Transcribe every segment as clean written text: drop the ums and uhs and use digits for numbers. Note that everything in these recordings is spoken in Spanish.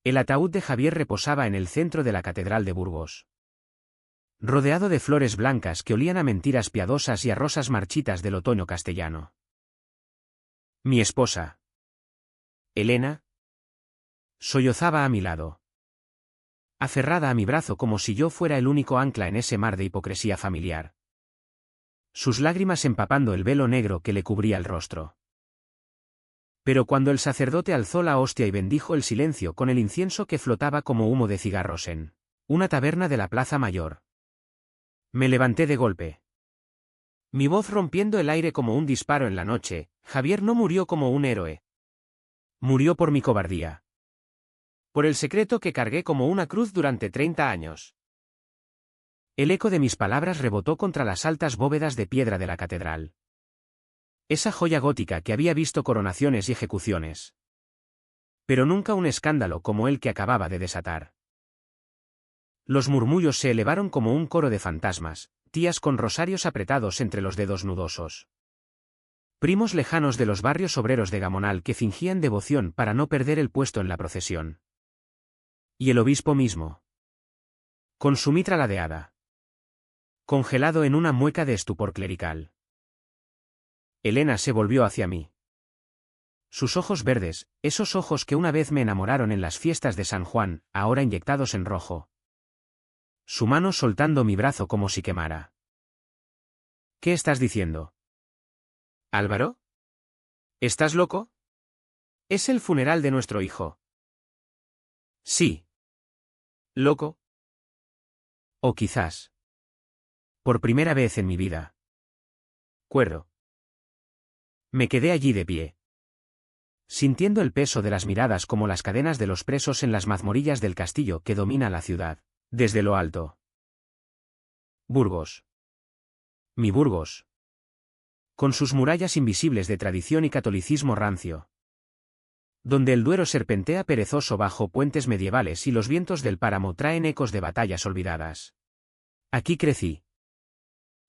El ataúd de Javier reposaba en el centro de la Catedral de Burgos, rodeado de flores blancas que olían a mentiras piadosas y a rosas marchitas del otoño castellano. Mi esposa, Elena, sollozaba a mi lado, aferrada a mi brazo como si yo fuera el único ancla en ese mar de hipocresía familiar. Sus lágrimas empapando el velo negro que le cubría el rostro. Pero cuando el sacerdote alzó la hostia y bendijo el silencio con el incienso que flotaba como humo de cigarros en una taberna de la Plaza Mayor, me levanté de golpe. Mi voz rompiendo el aire como un disparo en la noche: Javier no murió como un héroe. Murió por mi cobardía. Por el secreto que cargué como una cruz durante 30 años. El eco de mis palabras rebotó contra las altas bóvedas de piedra de la catedral. Esa joya gótica que había visto coronaciones y ejecuciones. Pero nunca un escándalo como el que acababa de desatar. Los murmullos se elevaron como un coro de fantasmas, tías con rosarios apretados entre los dedos nudosos. Primos lejanos de los barrios obreros de Gamonal que fingían devoción para no perder el puesto en la procesión. Y el obispo mismo, con su mitra ladeada, congelado en una mueca de estupor clerical. Elena se volvió hacia mí. Sus ojos verdes, esos ojos que una vez me enamoraron en las fiestas de San Juan, ahora inyectados en rojo. Su mano soltando mi brazo como si quemara. ¿Qué estás diciendo? ¿Álvaro? ¿Estás loco? Es el funeral de nuestro hijo. Sí. ¿Loco? O quizás, por primera vez en mi vida, cuerdo. Me quedé allí de pie, sintiendo el peso de las miradas como las cadenas de los presos en las mazmorrillas del castillo que domina la ciudad, desde lo alto. Burgos. Mi Burgos. Con sus murallas invisibles de tradición y catolicismo rancio. Donde el Duero serpentea perezoso bajo puentes medievales y los vientos del páramo traen ecos de batallas olvidadas. Aquí crecí.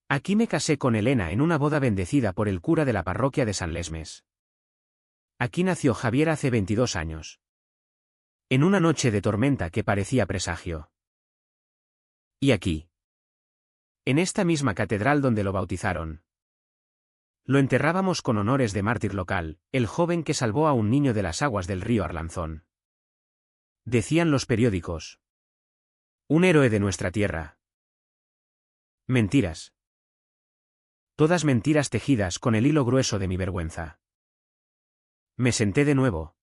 Aquí me casé con Elena en una boda bendecida por el cura de la parroquia de San Lesmes. Aquí nació Javier hace 22 años. En una noche de tormenta que parecía presagio. Y aquí, en esta misma catedral donde lo bautizaron, lo enterrábamos con honores de mártir local, el joven que salvó a un niño de las aguas del río Arlanzón. Decían los periódicos. Un héroe de nuestra tierra. Mentiras. Todas mentiras tejidas con el hilo grueso de mi vergüenza. Me senté de nuevo.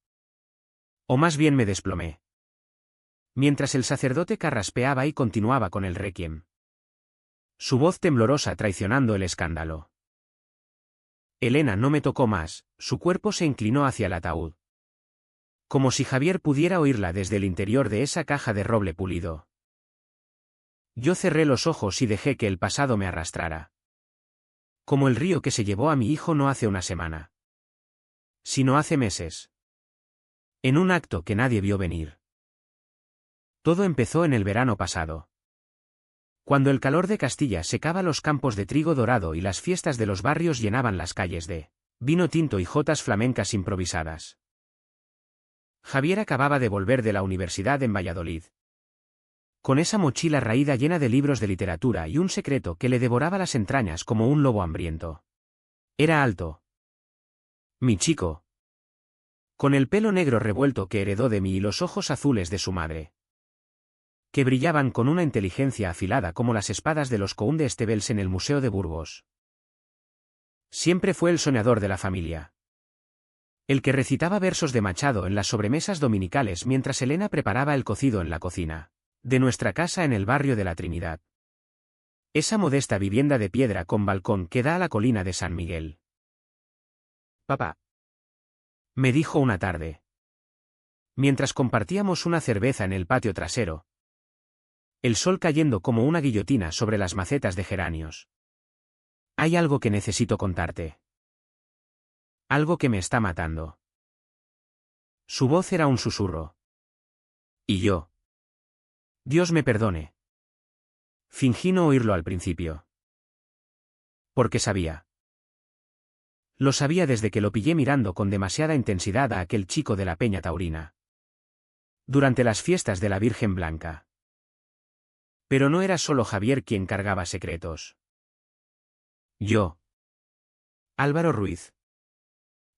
O más bien me desplomé. Mientras el sacerdote carraspeaba y continuaba con el requiem. Su voz temblorosa traicionando el escándalo. Elena no me tocó más, su cuerpo se inclinó hacia el ataúd. Como si Javier pudiera oírla desde el interior de esa caja de roble pulido. Yo cerré los ojos y dejé que el pasado me arrastrara. Como el río que se llevó a mi hijo no hace una semana, sino hace meses. En un acto que nadie vio venir. Todo empezó en el verano pasado. Cuando el calor de Castilla secaba los campos de trigo dorado y las fiestas de los barrios llenaban las calles de vino tinto y jotas flamencas improvisadas. Javier acababa de volver de la universidad en Valladolid. Con esa mochila raída llena de libros de literatura y un secreto que le devoraba las entrañas como un lobo hambriento. Era alto. Mi chico. Con el pelo negro revuelto que heredó de mí y los ojos azules de su madre. Que brillaban con una inteligencia afilada como las espadas de los Condestebels en el Museo de Burgos. Siempre fue el soñador de la familia. El que recitaba versos de Machado en las sobremesas dominicales mientras Elena preparaba el cocido en la cocina de nuestra casa en el barrio de la Trinidad. Esa modesta vivienda de piedra con balcón que da a la colina de San Miguel. Papá, me dijo una tarde, mientras compartíamos una cerveza en el patio trasero, el sol cayendo como una guillotina sobre las macetas de geranios. Hay algo que necesito contarte. Algo que me está matando. Su voz era un susurro. Y yo. Dios me perdone. Fingí no oírlo al principio. Porque sabía. Lo sabía desde que lo pillé mirando con demasiada intensidad a aquel chico de la Peña Taurina. Durante las fiestas de la Virgen Blanca. Pero no era solo Javier quien cargaba secretos. Yo. Álvaro Ruiz.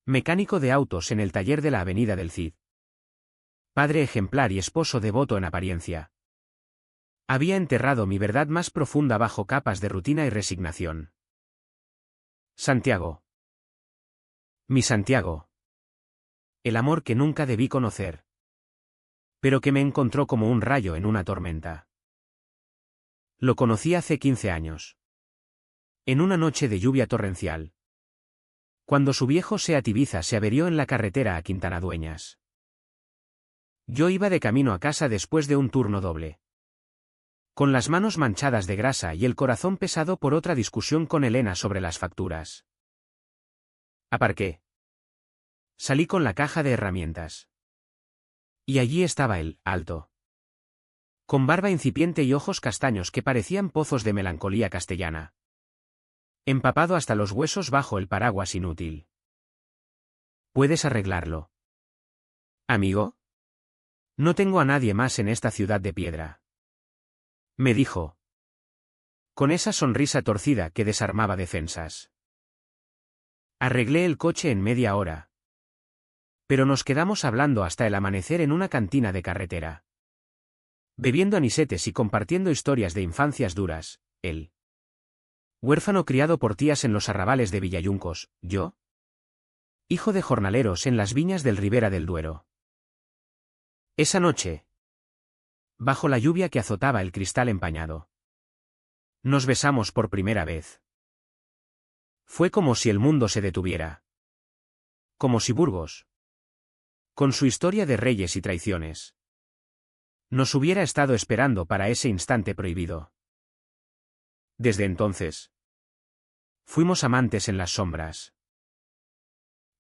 Mecánico de autos en el taller de la Avenida del Cid. Padre ejemplar y esposo devoto en apariencia. Había enterrado mi verdad más profunda bajo capas de rutina y resignación. Santiago. Mi Santiago. El amor que nunca debí conocer. Pero que me encontró como un rayo en una tormenta. Lo conocí hace 15 años. En una noche de lluvia torrencial. Cuando su viejo Seat Ibiza se averió en la carretera a Quintana Dueñas. Yo iba de camino a casa después de un turno doble. Con las manos manchadas de grasa y el corazón pesado por otra discusión con Elena sobre las facturas. Aparqué. Salí con la caja de herramientas. Y allí estaba él, alto. Con barba incipiente y ojos castaños que parecían pozos de melancolía castellana. Empapado hasta los huesos bajo el paraguas inútil. ¿Puedes arreglarlo? ¿Amigo? No tengo a nadie más en esta ciudad de piedra. Me dijo. Con esa sonrisa torcida que desarmaba defensas. Arreglé el coche en media hora. Pero nos quedamos hablando hasta el amanecer en una cantina de carretera. Bebiendo anisetes y compartiendo historias de infancias duras, él. Huérfano criado por tías en los arrabales de Villayuncos, yo. Hijo de jornaleros en las viñas del Ribera del Duero. Esa noche. Bajo la lluvia que azotaba el cristal empañado. Nos besamos por primera vez. Fue como si el mundo se detuviera. Como si Burgos, con su historia de reyes y traiciones, nos hubiera estado esperando para ese instante prohibido. Desde entonces, fuimos amantes en las sombras.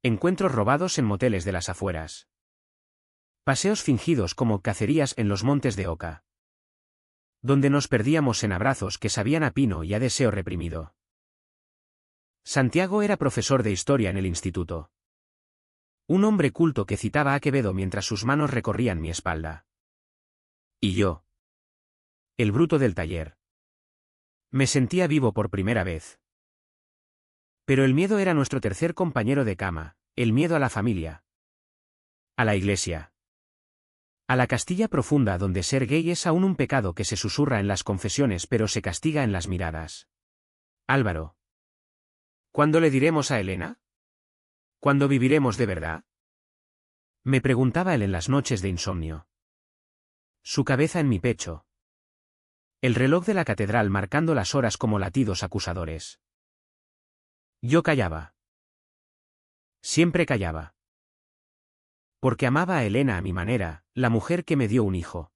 Encuentros robados en moteles de las afueras. Paseos fingidos como cacerías en los montes de Oca. Donde nos perdíamos en abrazos que sabían a pino y a deseo reprimido. Santiago era profesor de historia en el instituto. Un hombre culto que citaba a Quevedo mientras sus manos recorrían mi espalda. Y yo. El bruto del taller. Me sentía vivo por primera vez. Pero el miedo era nuestro tercer compañero de cama, el miedo a la familia. A la iglesia. A la Castilla profunda donde ser gay es aún un pecado que se susurra en las confesiones pero se castiga en las miradas. Álvaro. ¿Cuándo le diremos a Elena? ¿Cuándo viviremos de verdad? Me preguntaba él en las noches de insomnio. Su cabeza en mi pecho. El reloj de la catedral marcando las horas como latidos acusadores. Yo callaba. Siempre callaba. Porque amaba a Elena a mi manera, la mujer que me dio un hijo.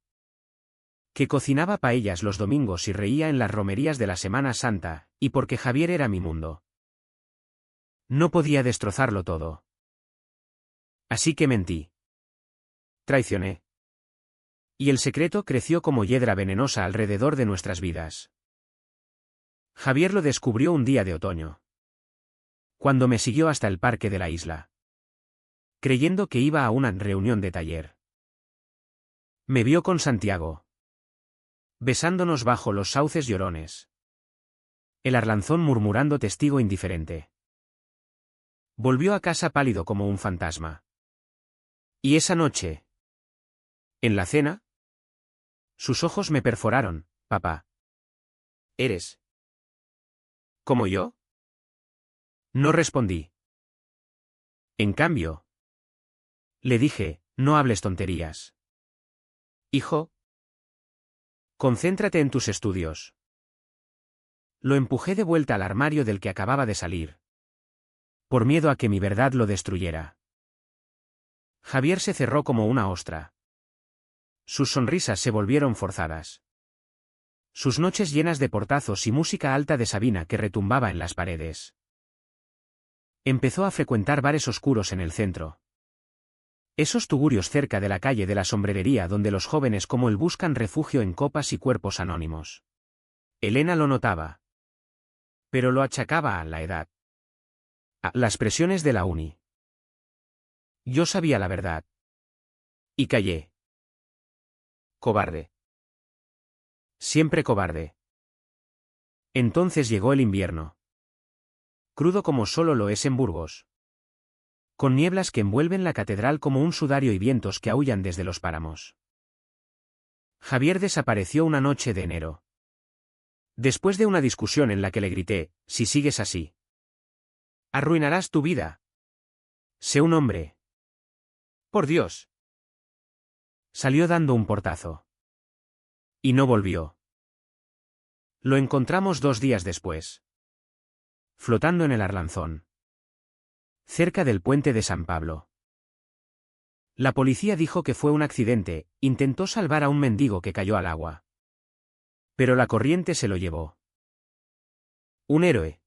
Que cocinaba paellas los domingos y reía en las romerías de la Semana Santa, y porque Javier era mi mundo. No podía destrozarlo todo. Así que mentí. Traicioné. Y el secreto creció como hiedra venenosa alrededor de nuestras vidas. Javier lo descubrió un día de otoño. Cuando me siguió hasta el parque de la isla. Creyendo que iba a una reunión de taller. Me vio con Santiago. Besándonos bajo los sauces llorones. El Arlanzón murmurando testigo indiferente. Volvió a casa pálido como un fantasma. Y esa noche. En la cena. Sus ojos me perforaron, papá. ¿Eres como yo? No respondí. En cambio. Le dije, no hables tonterías. Hijo. Concéntrate en tus estudios. Lo empujé de vuelta al armario del que acababa de salir. Por miedo a que mi verdad lo destruyera. Javier se cerró como una ostra. Sus sonrisas se volvieron forzadas. Sus noches llenas de portazos y música alta de Sabina que retumbaba en las paredes. Empezó a frecuentar bares oscuros en el centro. Esos tugurios cerca de la calle de la sombrerería donde los jóvenes como él buscan refugio en copas y cuerpos anónimos. Elena lo notaba. Pero lo achacaba a la edad. A las presiones de la uni. Yo sabía la verdad. Y callé. Cobarde. Siempre cobarde. Entonces llegó el invierno. Crudo como solo lo es en Burgos. Con nieblas que envuelven la catedral como un sudario y vientos que aúllan desde los páramos. Javier desapareció una noche de enero. Después de una discusión en la que le grité, si sigues así, arruinarás tu vida. Sé un hombre. Por Dios. Salió dando un portazo. Y no volvió. Lo encontramos 2 días después. Flotando en el Arlanzón. Cerca del puente de San Pablo. La policía dijo que fue un accidente, intentó salvar a un mendigo que cayó al agua. Pero la corriente se lo llevó. Un héroe.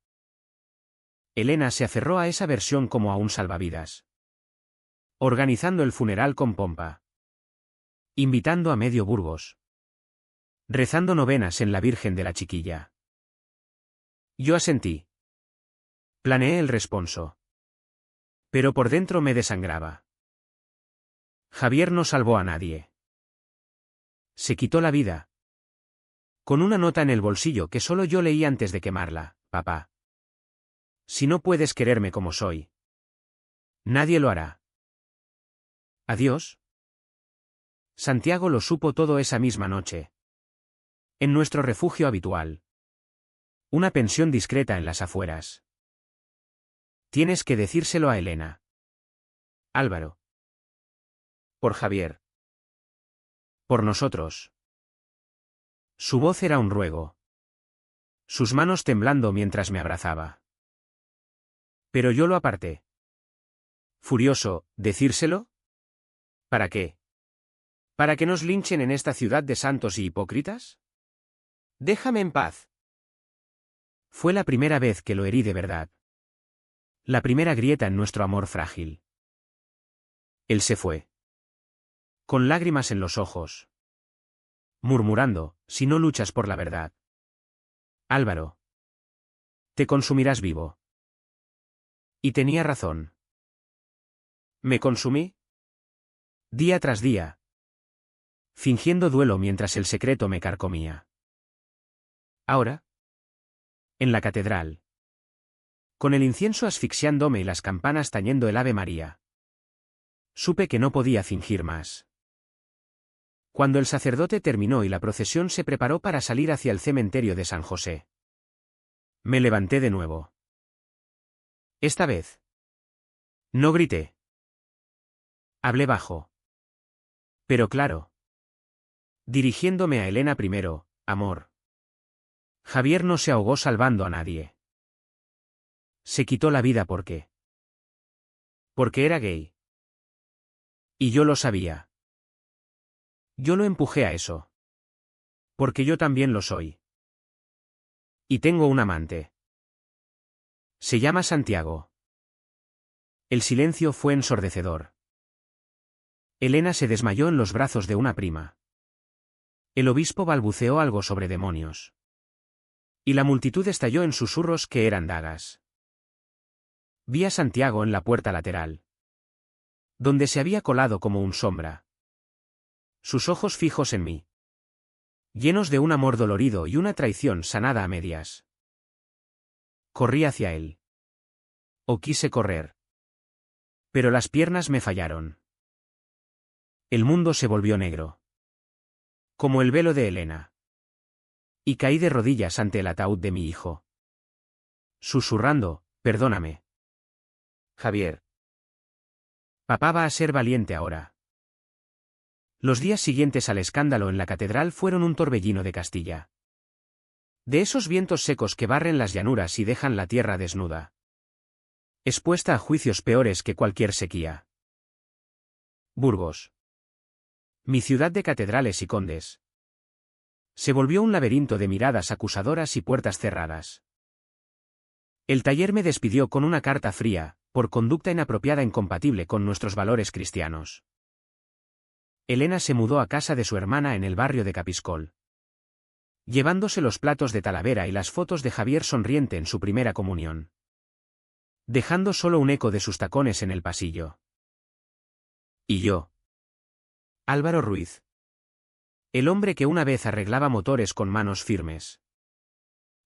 Elena se aferró a esa versión como a un salvavidas. Organizando el funeral con pompa. Invitando a medio Burgos. Rezando novenas en la Virgen de la Chiquilla. Yo asentí. Planeé el responso. Pero por dentro me desangraba. Javier no salvó a nadie. Se quitó la vida. Con una nota en el bolsillo que solo yo leí antes de quemarla, papá. Si no puedes quererme como soy, nadie lo hará. Adiós. Santiago lo supo todo esa misma noche. En nuestro refugio habitual. Una pensión discreta en las afueras. Tienes que decírselo a Elena. Álvaro. Por Javier. Por nosotros. Su voz era un ruego. Sus manos temblando mientras me abrazaba. Pero yo lo aparté. Furioso, ¿decírselo? ¿Para qué? ¿Para que nos linchen en esta ciudad de santos y hipócritas? Déjame en paz. Fue la primera vez que lo herí de verdad. La primera grieta en nuestro amor frágil. Él se fue. Con lágrimas en los ojos. Murmurando, si no luchas por la verdad. Álvaro. Te consumirás vivo. Y tenía razón. ¿Me consumí? Día tras día. Fingiendo duelo mientras el secreto me carcomía. Ahora. En la catedral. Con el incienso asfixiándome y las campanas tañendo el Ave María. Supe que no podía fingir más. Cuando el sacerdote terminó y la procesión se preparó para salir hacia el cementerio de San José. Me levanté de nuevo. Esta vez. No grité. Hablé bajo. Pero claro. Dirigiéndome a Elena primero, amor. Javier no se ahogó salvando a nadie. Se quitó la vida porque era gay. Y yo lo sabía. Yo lo empujé a eso. Porque yo también lo soy. Y tengo un amante. Se llama Santiago. El silencio fue ensordecedor. Elena se desmayó en los brazos de una prima. El obispo balbuceó algo sobre demonios. Y la multitud estalló en susurros que eran dagas. Vi a Santiago en la puerta lateral. Donde se había colado como un sombra. Sus ojos fijos en mí. Llenos de un amor dolorido y una traición sanada a medias. Corrí hacia él. O quise correr. Pero las piernas me fallaron. El mundo se volvió negro. Como el velo de Elena. Y caí de rodillas ante el ataúd de mi hijo. Susurrando, perdóname. Javier. Papá va a ser valiente ahora. Los días siguientes al escándalo en la catedral fueron un torbellino de Castilla. De esos vientos secos que barren las llanuras y dejan la tierra desnuda. Expuesta a juicios peores que cualquier sequía. Burgos. Mi ciudad de catedrales y condes. Se volvió un laberinto de miradas acusadoras y puertas cerradas. El taller me despidió con una carta fría, por conducta inapropiada incompatible con nuestros valores cristianos. Elena se mudó a casa de su hermana en el barrio de Capiscol. Llevándose los platos de Talavera y las fotos de Javier sonriente en su primera comunión. Dejando solo un eco de sus tacones en el pasillo. Y yo. Álvaro Ruiz. El hombre que una vez arreglaba motores con manos firmes.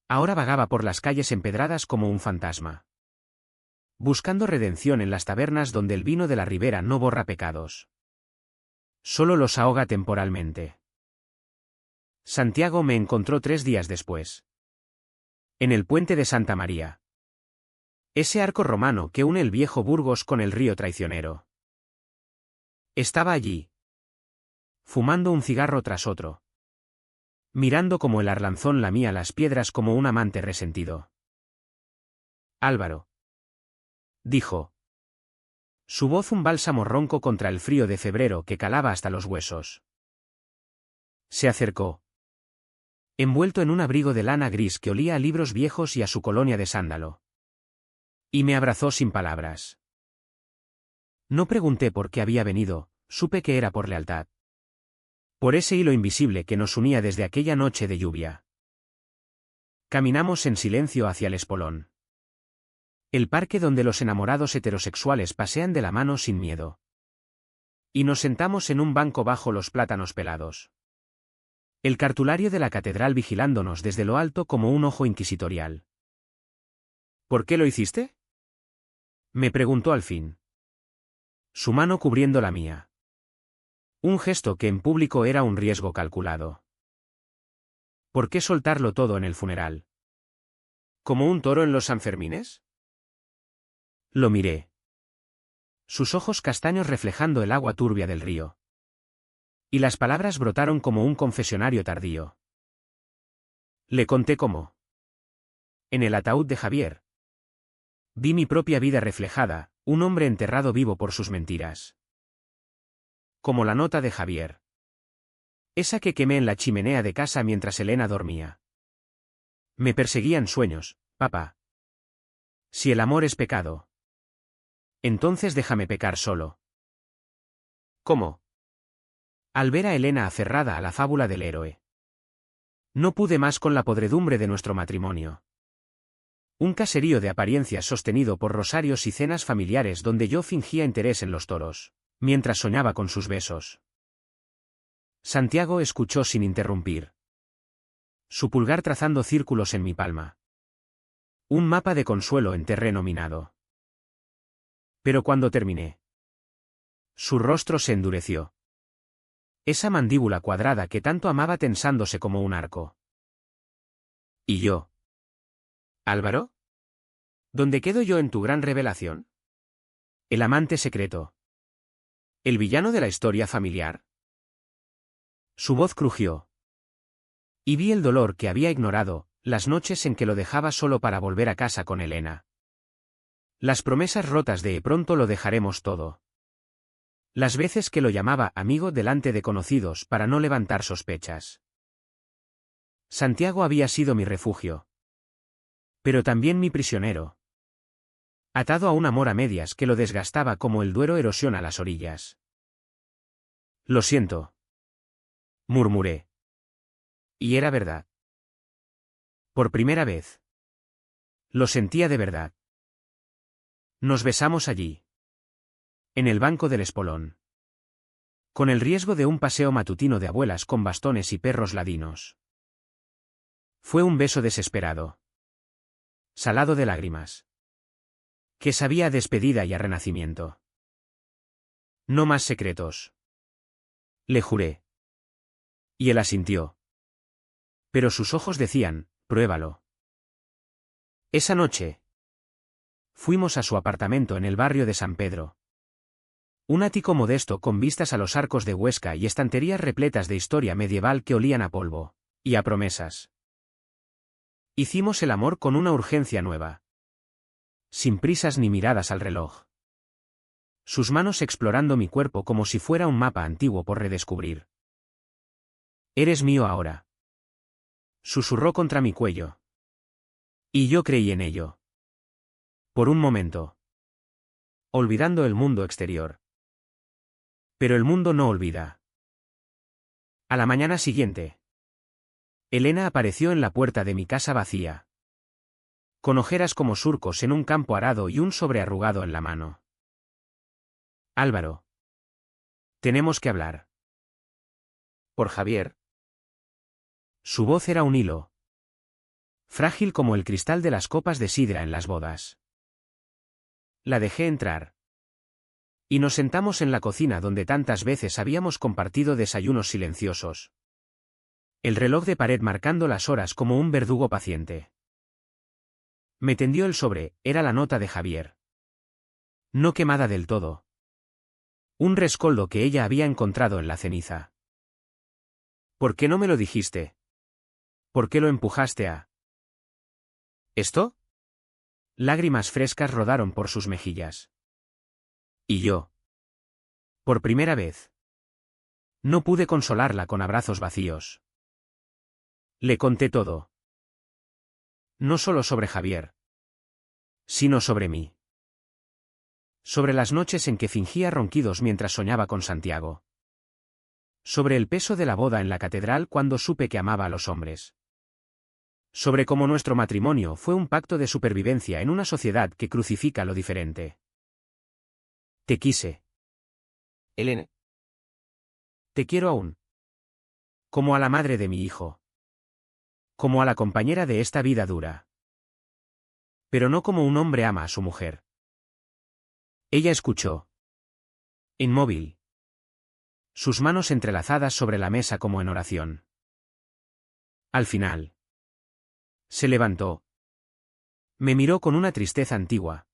Ahora vagaba por las calles empedradas como un fantasma. Buscando redención en las tabernas donde el vino de la ribera no borra pecados. Solo los ahoga temporalmente. Santiago me encontró 3 días después. En el puente de Santa María. Ese arco romano que une el viejo Burgos con el río Traicionero. Estaba allí. Fumando un cigarro tras otro. Mirando como el Arlanzón lamía las piedras como un amante resentido. Álvaro. Dijo. Su voz un bálsamo ronco contra el frío de febrero que calaba hasta los huesos. Se acercó. Envuelto en un abrigo de lana gris que olía a libros viejos y a su colonia de sándalo. Y me abrazó sin palabras. No pregunté por qué había venido, supe que era por lealtad. Por ese hilo invisible que nos unía desde aquella noche de lluvia. Caminamos en silencio hacia el espolón. El parque donde los enamorados heterosexuales pasean de la mano sin miedo. Y nos sentamos en un banco bajo los plátanos pelados. El cartulario de la catedral vigilándonos desde lo alto como un ojo inquisitorial. ¿Por qué lo hiciste? Me preguntó al fin. Su mano cubriendo la mía. Un gesto que en público era un riesgo calculado. ¿Por qué soltarlo todo en el funeral? ¿Como un toro en los Sanfermines? Lo miré. Sus ojos castaños reflejando el agua turbia del río. Y las palabras brotaron como un confesionario tardío. Le conté cómo. En el ataúd de Javier. Vi mi propia vida reflejada, un hombre enterrado vivo por sus mentiras. Como la nota de Javier. Esa que quemé en la chimenea de casa mientras Elena dormía. Me perseguían sueños, papá. Si el amor es pecado. Entonces déjame pecar solo. ¿Cómo? Al ver a Elena aferrada a la fábula del héroe. No pude más con la podredumbre de nuestro matrimonio. Un caserío de apariencias sostenido por rosarios y cenas familiares donde yo fingía interés en los toros, mientras soñaba con sus besos. Santiago escuchó sin interrumpir. Su pulgar trazando círculos en mi palma. Un mapa de consuelo en terreno minado. Pero cuando terminé, su rostro se endureció. Esa mandíbula cuadrada que tanto amaba tensándose como un arco. ¿Y yo? ¿Álvaro? ¿Dónde quedo yo en tu gran revelación? El amante secreto. ¿El villano de la historia familiar? Su voz crujió. Y vi el dolor que había ignorado, las noches en que lo dejaba solo para volver a casa con Elena. Las promesas rotas de pronto lo dejaremos todo. Las veces que lo llamaba amigo delante de conocidos para no levantar sospechas. Santiago había sido mi refugio. Pero también mi prisionero. Atado a un amor a medias que lo desgastaba como el Duero erosiona las orillas. Lo siento. Murmuré. Y era verdad. Por primera vez. Lo sentía de verdad. Nos besamos allí. En el banco del espolón. Con el riesgo de un paseo matutino de abuelas con bastones y perros ladinos. Fue un beso desesperado. Salado de lágrimas. Que sabía a despedida y a renacimiento. No más secretos. Le juré. Y él asintió. Pero sus ojos decían, pruébalo. Esa noche. Fuimos a su apartamento en el barrio de San Pedro. Un ático modesto con vistas a los arcos de Huesca y estanterías repletas de historia medieval que olían a polvo, y a promesas. Hicimos el amor con una urgencia nueva. Sin prisas ni miradas al reloj. Sus manos explorando mi cuerpo como si fuera un mapa antiguo por redescubrir. Eres mío ahora. Susurró contra mi cuello. Y yo creí en ello. Por un momento. Olvidando el mundo exterior. Pero el mundo no olvida. A la mañana siguiente. Elena apareció en la puerta de mi casa vacía. Con ojeras como surcos en un campo arado y un sobre arrugado en la mano. Álvaro. Tenemos que hablar. ¿Por Javier? Su voz era un hilo, frágil como el cristal de las copas de sidra en las bodas. La dejé entrar. Y nos sentamos en la cocina donde tantas veces habíamos compartido desayunos silenciosos. El reloj de pared marcando las horas como un verdugo paciente. Me tendió el sobre, era la nota de Javier. No quemada del todo. Un rescoldo que ella había encontrado en la ceniza. ¿Por qué no me lo dijiste? ¿Por qué lo empujaste a...? ¿Esto? Lágrimas frescas rodaron por sus mejillas. Y yo. Por primera vez. No pude consolarla con abrazos vacíos. Le conté todo. No solo sobre Javier, sino sobre mí. Sobre las noches en que fingía ronquidos mientras soñaba con Santiago. Sobre el peso de la boda en la catedral cuando supe que amaba a los hombres. Sobre cómo nuestro matrimonio fue un pacto de supervivencia en una sociedad que crucifica lo diferente. Te quise. Elena. Te quiero aún. Como a la madre de mi hijo. Como a la compañera de esta vida dura. Pero no como un hombre ama a su mujer. Ella escuchó. Inmóvil. Sus manos entrelazadas sobre la mesa como en oración. Al final. Se levantó. Me miró con una tristeza antigua.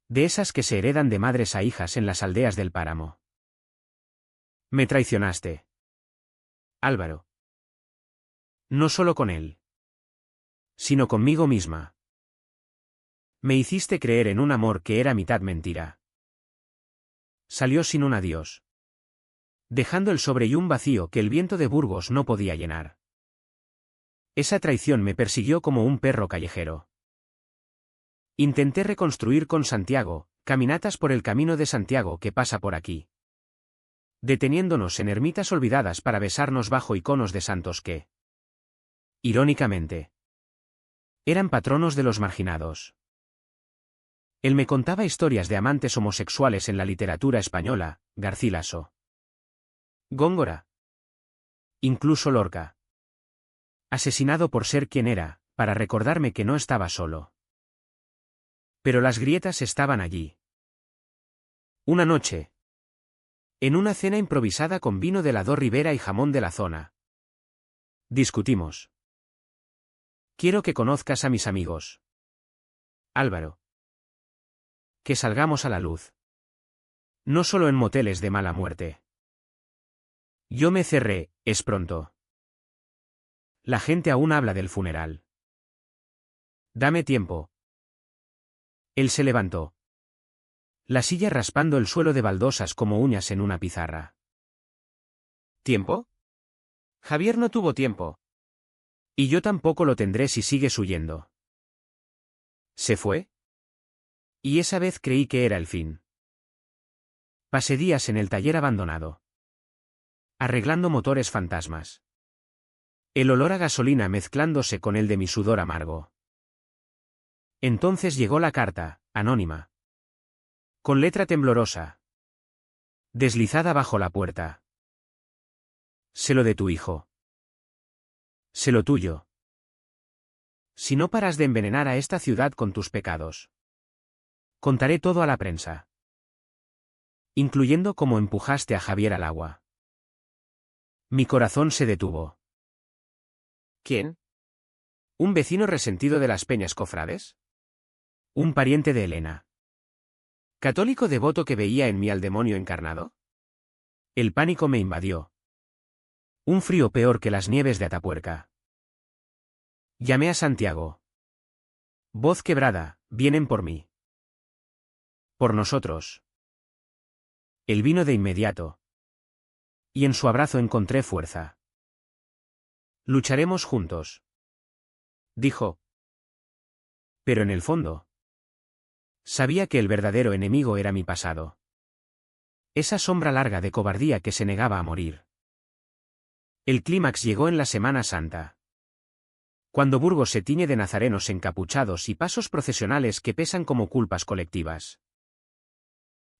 De esas que se heredan de madres a hijas en las aldeas del páramo. Me traicionaste. Álvaro. No solo con él. Sino conmigo misma. Me hiciste creer en un amor que era mitad mentira. Salió sin un adiós. Dejando el sobre y un vacío que el viento de Burgos no podía llenar. Esa traición me persiguió como un perro callejero. Intenté reconstruir con Santiago, caminatas por el camino de Santiago que pasa por aquí. Deteniéndonos en ermitas olvidadas para besarnos bajo iconos de santos que, irónicamente, eran patronos de los marginados. Él me contaba historias de amantes homosexuales en la literatura española, Garcilaso, Góngora, incluso Lorca. Asesinado por ser quien era, para recordarme que no estaba solo. Pero las grietas estaban allí. Una noche. En una cena improvisada con vino de la Do Rivera y jamón de la zona. Discutimos. Quiero que conozcas a mis amigos. Álvaro. Que salgamos a la luz. No solo en moteles de mala muerte. Yo me cerré, es pronto. La gente aún habla del funeral. Dame tiempo. Él se levantó. La silla raspando el suelo de baldosas como uñas en una pizarra. ¿Tiempo? Javier no tuvo tiempo. Y yo tampoco lo tendré si sigues huyendo. ¿Se fue? Y esa vez creí que era el fin. Pasé días en el taller abandonado. Arreglando motores fantasmas. El olor a gasolina mezclándose con el de mi sudor amargo. Entonces llegó la carta, anónima. Con letra temblorosa. Deslizada bajo la puerta. Sé lo de tu hijo. Sé lo tuyo. Si no paras de envenenar a esta ciudad con tus pecados. Contaré todo a la prensa. Incluyendo cómo empujaste a Javier al agua. Mi corazón se detuvo. ¿Quién? ¿Un vecino resentido de las Peñas Cofrades? ¿Un pariente de Elena? ¿Católico devoto que veía en mí al demonio encarnado? El pánico me invadió. Un frío peor que las nieves de Atapuerca. Llamé a Santiago. Voz quebrada, vienen por mí. Por nosotros. Él vino de inmediato. Y en su abrazo encontré fuerza. Lucharemos juntos. Dijo. Pero en el fondo. Sabía que el verdadero enemigo era mi pasado. Esa sombra larga de cobardía que se negaba a morir. El clímax llegó en la Semana Santa. Cuando Burgos se tiñe de nazarenos encapuchados y pasos procesionales que pesan como culpas colectivas.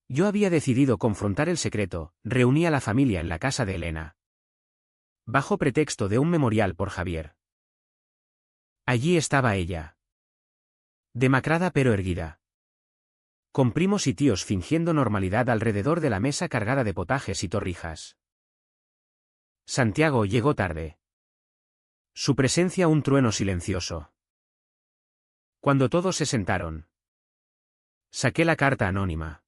Yo había decidido confrontar el secreto, reuní a la familia en la casa de Elena. bajo pretexto de un memorial por Javier. Allí estaba ella. Demacrada pero erguida. Con primos y tíos fingiendo normalidad alrededor de la mesa cargada de potajes y torrijas. Santiago llegó tarde. Su presencia un trueno silencioso. Cuando todos se sentaron, saqué la carta anónima.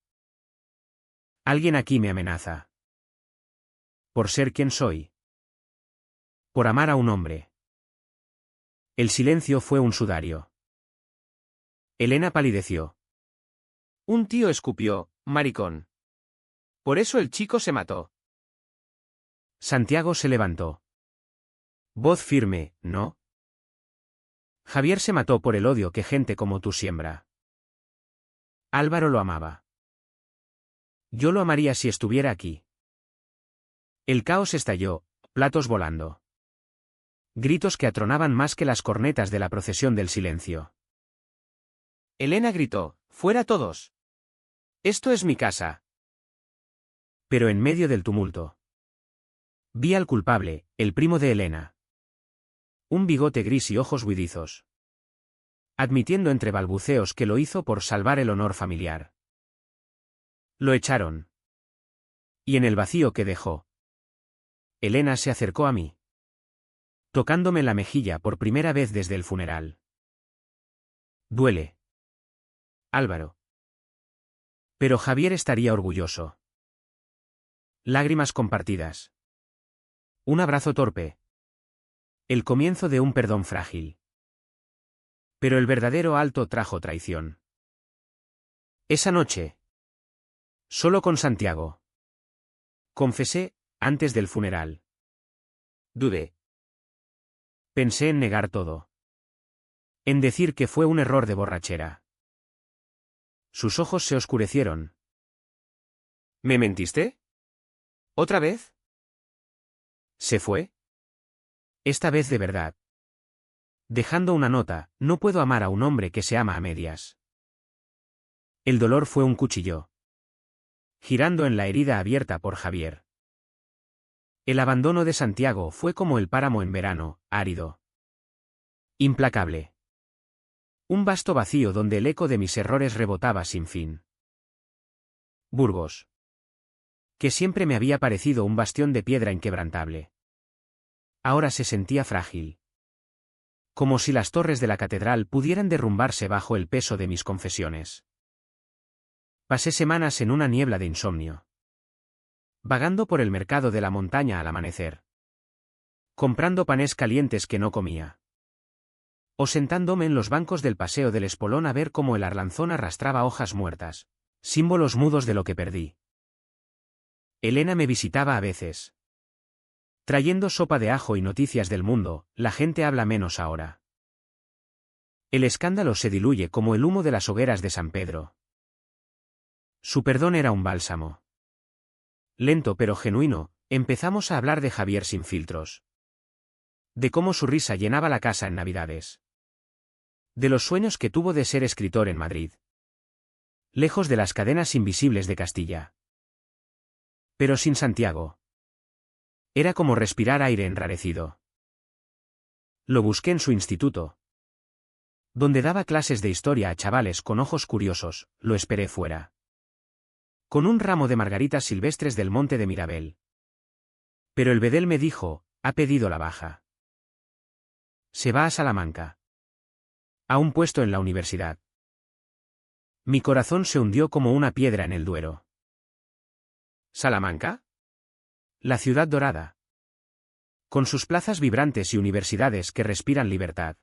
Alguien aquí me amenaza. Por ser quien soy. Por amar a un hombre. El silencio fue un sudario. Elena palideció. Un tío escupió, maricón. Por eso el chico se mató. Santiago se levantó. Voz firme, ¿no? Javier se mató por el odio que gente como tú siembra. Álvaro lo amaba. Yo lo amaría si estuviera aquí. El caos estalló, platos volando. Gritos que atronaban más que las cornetas de la procesión del silencio. Elena gritó, ¡fuera todos! Esto es mi casa. Pero en medio del tumulto, vi al culpable, el primo de Elena. Un bigote gris y ojos huidizos. Admitiendo entre balbuceos que lo hizo por salvar el honor familiar. Lo echaron. Y en el vacío que dejó, Elena se acercó a mí, tocándome la mejilla por primera vez desde el funeral. Duele, Álvaro. Pero Javier estaría orgulloso. Lágrimas compartidas. Un abrazo torpe. El comienzo de un perdón frágil. Pero el verdadero alto trajo traición. Esa noche. Solo con Santiago. Confesé, antes del funeral. Dudé. Pensé en negar todo. En decir que fue un error de borrachera. Sus ojos se oscurecieron. ¿Me mentiste? ¿Otra vez? ¿Se fue? Esta vez de verdad. Dejando una nota, no puedo amar a un hombre que se ama a medias. El dolor fue un cuchillo. Girando en la herida abierta por Javier. El abandono de Santiago fue como el páramo en verano, árido. Implacable. Un vasto vacío donde el eco de mis errores rebotaba sin fin. Burgos. Que siempre me había parecido un bastión de piedra inquebrantable. Ahora se sentía frágil. Como si las torres de la catedral pudieran derrumbarse bajo el peso de mis confesiones. Pasé semanas en una niebla de insomnio. Vagando por el mercado de la montaña al amanecer. Comprando panes calientes que no comía. O sentándome en los bancos del paseo del Espolón a ver cómo el arlanzón arrastraba hojas muertas, símbolos mudos de lo que perdí. Elena me visitaba a veces. Trayendo sopa de ajo y noticias del mundo, la gente habla menos ahora. El escándalo se diluye como el humo de las hogueras de San Pedro. Su perdón era un bálsamo. Lento pero genuino, empezamos a hablar de Javier sin filtros. De cómo su risa llenaba la casa en Navidades. De los sueños que tuvo de ser escritor en Madrid. Lejos de las cadenas invisibles de Castilla. Pero sin Santiago. Era como respirar aire enrarecido. Lo busqué en su instituto. Donde daba clases de historia a chavales con ojos curiosos, lo esperé fuera. Con un ramo de margaritas silvestres del monte de Mirabel. Pero el bedel me dijo, ha pedido la baja. Se va a Salamanca. A un puesto en la universidad. Mi corazón se hundió como una piedra en el Duero. ¿Salamanca? La ciudad dorada. Con sus plazas vibrantes y universidades que respiran libertad.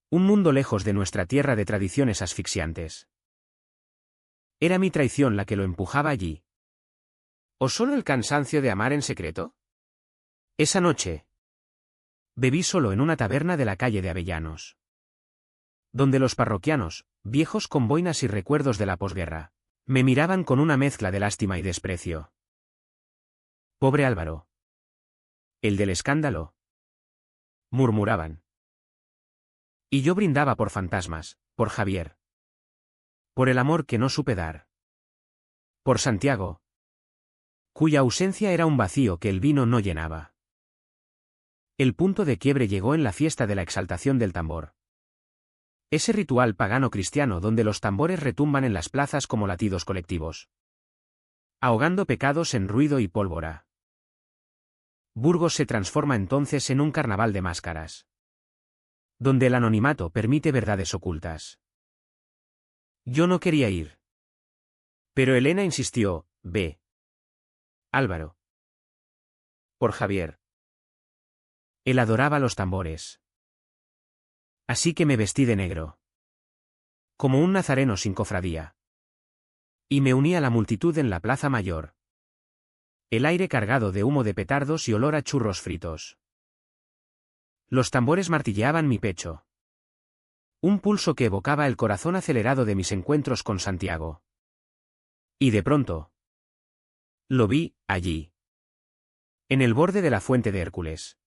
Un mundo lejos de nuestra tierra de tradiciones asfixiantes. ¿Era mi traición la que lo empujaba allí? ¿O solo el cansancio de amar en secreto? Esa noche. Bebí solo en una taberna de la calle de Avellanos. Donde los parroquianos, viejos con boinas y recuerdos de la posguerra, me miraban con una mezcla de lástima y desprecio. Pobre Álvaro. El del escándalo. Murmuraban. Y yo brindaba por fantasmas, por Javier. Por el amor que no supe dar. Por Santiago. Cuya ausencia era un vacío que el vino no llenaba. El punto de quiebre llegó en la fiesta de la exaltación del tambor. Ese ritual pagano cristiano donde los tambores retumban en las plazas como latidos colectivos, ahogando pecados en ruido y pólvora. Burgos se transforma entonces en un carnaval de máscaras, donde el anonimato permite verdades ocultas. Yo no quería ir. Pero Elena insistió, ve. Álvaro. Por Javier. Él adoraba los tambores. Así que me vestí de negro, como un nazareno sin cofradía, y me uní a la multitud en la plaza mayor. El aire cargado de humo de petardos y olor a churros fritos. Los tambores martilleaban mi pecho. Un pulso que evocaba el corazón acelerado de mis encuentros con Santiago. Y de pronto, lo vi, allí, en el borde de la fuente de Hércules,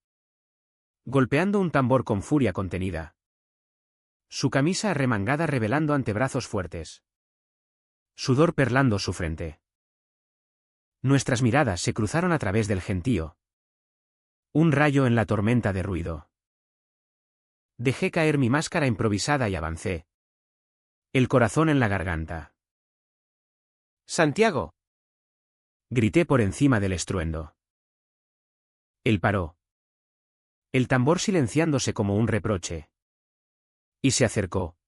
golpeando un tambor con furia contenida. Su camisa arremangada revelando antebrazos fuertes. Sudor perlando su frente. Nuestras miradas se cruzaron a través del gentío. Un rayo en la tormenta de ruido. Dejé caer mi máscara improvisada y avancé. El corazón en la garganta. ¡Santiago! Grité por encima del estruendo. Él paró. El tambor silenciándose como un reproche. Y se acercó.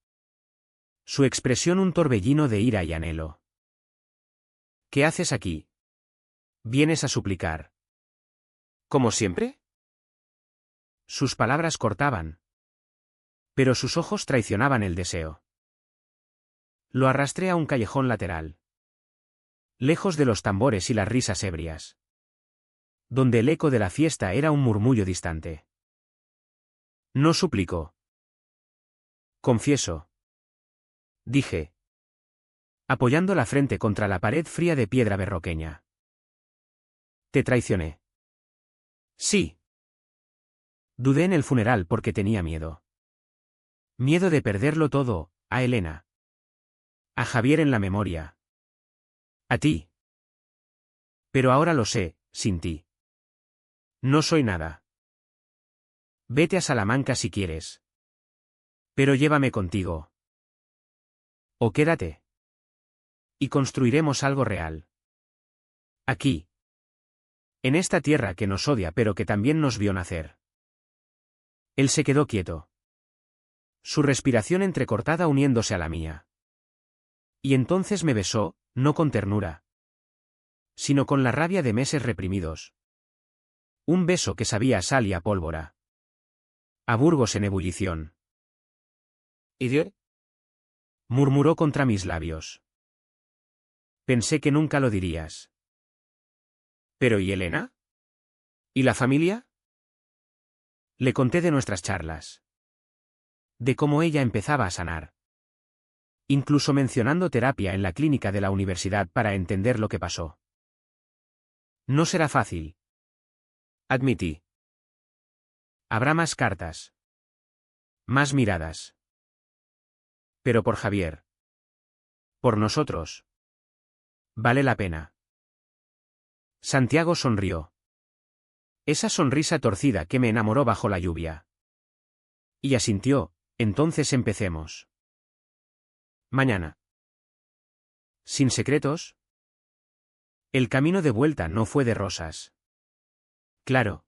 Su expresión un torbellino de ira y anhelo. ¿Qué haces aquí? ¿Vienes a suplicar? ¿Como siempre? Sus palabras cortaban. Pero sus ojos traicionaban el deseo. Lo arrastré a un callejón lateral. Lejos de los tambores y las risas ebrias. Donde el eco de la fiesta era un murmullo distante. No suplicó. Confieso. Dije. Apoyando la frente contra la pared fría de piedra berroqueña. Te traicioné. Sí. Dudé en el funeral porque tenía miedo. Miedo de perderlo todo, a Elena. A Javier en la memoria. A ti. Pero ahora lo sé, sin ti. No soy nada. Vete a Salamanca si quieres. Pero llévame contigo. O quédate. Y construiremos algo real. Aquí. En esta tierra que nos odia pero que también nos vio nacer. Él se quedó quieto. Su respiración entrecortada uniéndose a la mía. Y entonces me besó, no con ternura, sino con la rabia de meses reprimidos. Un beso que sabía a sal y a pólvora. A Burgos en ebullición. ¿Idiot? Murmuró contra mis labios. Pensé que nunca lo dirías. ¿Pero y Elena? ¿Y la familia? Le conté de nuestras charlas. De cómo ella empezaba a sanar. Incluso mencionando terapia en la clínica de la universidad para entender lo que pasó. No será fácil. Admití. Habrá más cartas. Más miradas. Pero por Javier. Por nosotros. Vale la pena. Santiago sonrió. Esa sonrisa torcida que me enamoró bajo la lluvia. Y asintió, entonces empecemos. Mañana. ¿Sin secretos? El camino de vuelta no fue de rosas. Claro.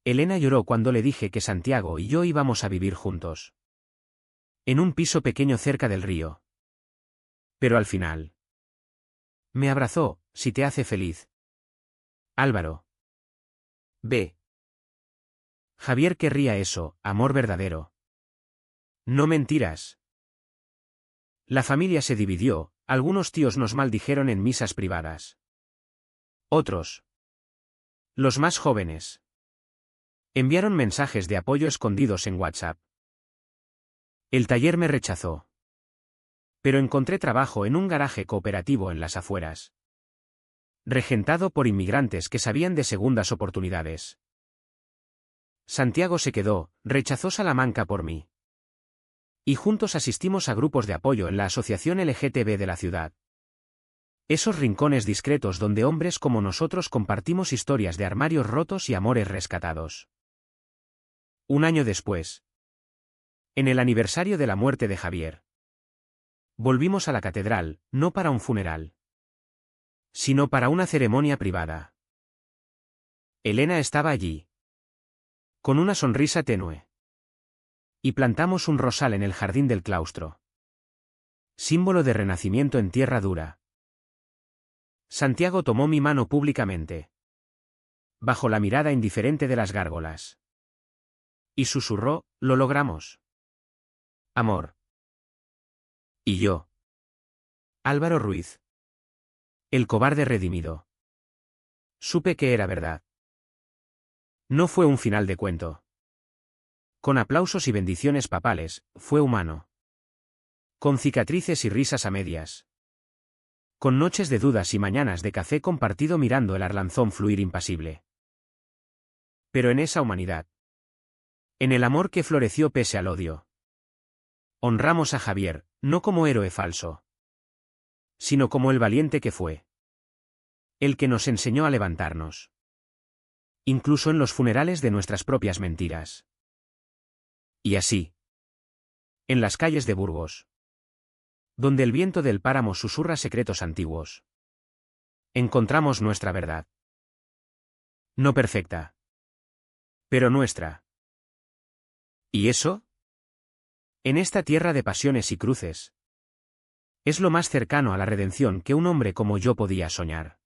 Elena lloró cuando le dije que Santiago y yo íbamos a vivir juntos. En un piso pequeño cerca del río. Pero al final. Me abrazó, si te hace feliz. Álvaro. Ve. Javier querría eso, amor verdadero. No mentiras. La familia se dividió, algunos tíos nos maldijeron en misas privadas. Otros. Los más jóvenes. Enviaron mensajes de apoyo escondidos en WhatsApp. El taller me rechazó. Pero encontré trabajo en un garaje cooperativo en las afueras. Regentado por inmigrantes que sabían de segundas oportunidades. Santiago se quedó, rechazó Salamanca por mí. Y juntos asistimos a grupos de apoyo en la asociación LGTB de la ciudad. Esos rincones discretos donde hombres como nosotros compartimos historias de armarios rotos y amores rescatados. Un año después. En el aniversario de la muerte de Javier. Volvimos a la catedral, no para un funeral, sino para una ceremonia privada. Elena estaba allí. Con una sonrisa tenue. Y plantamos un rosal en el jardín del claustro. Símbolo de renacimiento en tierra dura. Santiago tomó mi mano públicamente. Bajo la mirada indiferente de las gárgolas. Y susurró, lo logramos. Amor. Y yo. Álvaro Ruiz. El cobarde redimido. Supe que era verdad. No fue un final de cuento. Con aplausos y bendiciones papales, fue humano. Con cicatrices y risas a medias. Con noches de dudas y mañanas de café compartido mirando el Arlanzón fluir impasible. Pero en esa humanidad. En el amor que floreció pese al odio. Honramos a Javier, no como héroe falso. Sino como el valiente que fue. El que nos enseñó a levantarnos. Incluso en los funerales de nuestras propias mentiras. Y así. En las calles de Burgos. Donde el viento del páramo susurra secretos antiguos. Encontramos nuestra verdad. No perfecta. Pero nuestra. ¿Y eso? En esta tierra de pasiones y cruces. Es lo más cercano a la redención que un hombre como yo podía soñar.